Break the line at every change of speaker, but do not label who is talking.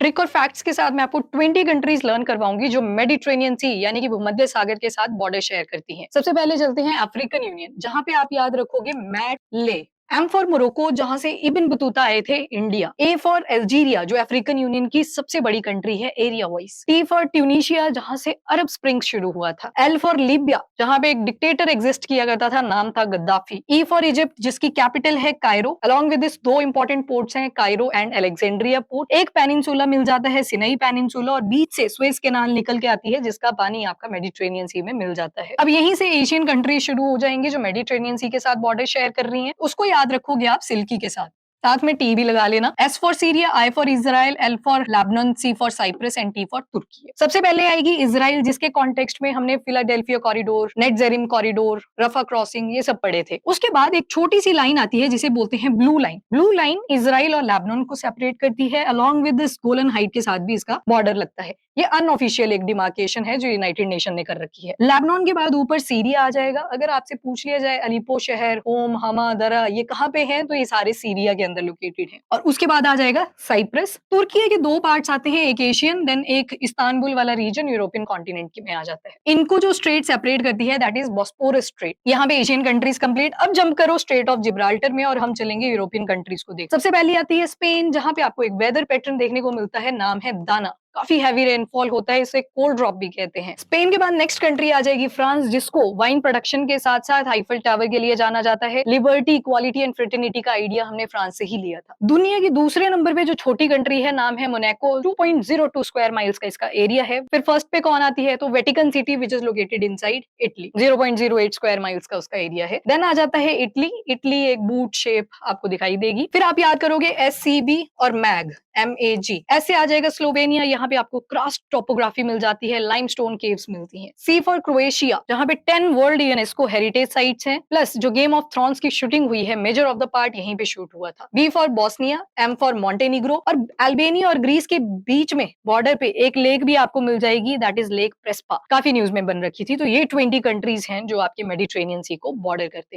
Trick और facts के साथ मैं आपको 20 कंट्रीज लर्न करवाऊंगी जो मेडिटेरेनियन सी यानी कि भूमध्य सागर के साथ बॉर्डर शेयर करती हैं। सबसे पहले चलते हैं अफ्रीकन यूनियन, जहां पे आप याद रखोगे मैट ले। एम फॉर मोरक्को, जहां से इब्न बतूता आए थे इंडिया। ए फॉर अल्जीरिया, जो अफ्रीकन यूनियन की सबसे बड़ी कंट्री है area wise. T for Tunisia, जहां से अरब स्प्रिंग शुरू हुआ था। एल फॉर लीबिया, जहां पे एक डिक्टेटर एग्जिस्ट किया करता था, नाम था गद्दाफी। ई फॉर इजिप्ट, जिसकी कैपिटल है कायरो। अलॉन्ग विद दिस दो इंपॉर्टेंट पोर्ट्स हैं, कायरो एंड अलेक्जेंड्रिया पोर्ट। एक पेनिनसुला मिल जाता है, सिनाई पेनिनसुला, और बीच से स्वेज कैनाल निकल के आती है, जिसका पानी आपका मेडिटेरेनियन सी में मिल जाता है। अब यहीं से एशियन कंट्री शुरू हो जाएंगे जो मेडिटेरेनियन सी के साथ बॉर्डर शेयर कर रही हैं। उसको याद रखोगे आप सिल्की के साथ में टी भी लगा लेना। S for Syria, I for Israel, L for Lebanon, C for Cyprus and T for Turkey. सबसे पहले आएगी इजराइल, जिसके कॉन्टेक्स्ट में हमने Philadelphia corridor, Netzarim corridor, Rafah crossing ये सब पढ़े थे। उसके बाद एक छोटी सी लाइन आती है जिसे बोलते हैं blue line. Blue line Israel और लेबनान को सेपरेट करती है। Along with this Golan height के साथ भी इसका बॉर्डर लगता है। ये अनऑफिशियल एक डिमार्केशन है जो यूनाइटेड नेशन ने कर रखी है। लेबनान के बाद ऊपर सीरिया आ जाएगा। अगर आपसे पूछ लिया जाए अलीपो शहर, होम, हमा, दरा ये कहाँ पे हैं, तो ये सारे सीरिया के अंदर लोकेटेड हैं। और उसके बाद आ जाएगा साइप्रस। तुर्की के दो पार्ट्स आते हैं, एक एशियन देन एक इस्तांबुल वाला रीजन यूरोपियन कॉन्टिनेंट में आ जाता है। इनको जो स्ट्रेट सेपरेट करती है दैट इज बॉस्पोरस स्ट्रेट। यहाँ पे एशियन कंट्रीज कंप्लीट। अब जंप करो स्ट्रेट ऑफ जिब्राल्टर में और हम चलेंगे यूरोपियन कंट्रीज को देख। सबसे पहले आती है स्पेन, जहाँ पे आपको एक वेदर पैटर्न देखने को मिलता है, नाम है दाना। काफी हैवी रेनफॉल होता है, इसे कोल्ड ड्रॉप भी कहते हैं। स्पेन के बाद नेक्स्ट कंट्री आ जाएगी फ्रांस, जिसको वाइन प्रोडक्शन के साथ साथ आईफल टावर के लिए जाना जाता है। लिबर्टी, इक्वालिटी एंड फ्रेटर्निटी का आइडिया हमने फ्रांस से ही लिया था। दुनिया की दूसरे नंबर पे जो छोटी कंट्री है, नाम है मोनाको। 2.02 स्क्वायर माइल्स का इसका एरिया है। फिर फर्स्ट पे कौन आती है, तो Vatican city which is located inside Italy. 0.08 square miles का उसका एरिया है। देन आ जाता है इटली। इटली एक बूट शेप आपको दिखाई देगी। फिर आप याद करोगे SCB और मैग, MAG। ऐसे आ जाएगा स्लोवेनिया। यहाँ पे आपको क्रास्ट टोपोग्राफी मिल जाती है, लाइमस्टोन केव्स मिलती हैं। सी फॉर क्रोएशिया, जहाँ पे 10 वर्ल्ड यूनेस्को हेरिटेज साइट्स हैं, प्लस जो गेम ऑफ थ्रोन्स की शूटिंग हुई है, मेजर ऑफ द पार्ट यहीं पे शूट हुआ था। B for Bosnia, M for Montenegro. और अल्बेनिया और ग्रीस के बीच में बॉर्डर पे एक लेक भी आपको मिल जाएगी, दैट इज लेक प्रेस्पा। काफी न्यूज में बन रखी थी। तो ये 20 कंट्रीज हैं जो आपके मेडिटेरेनियन सी को बॉर्डर करते हैं।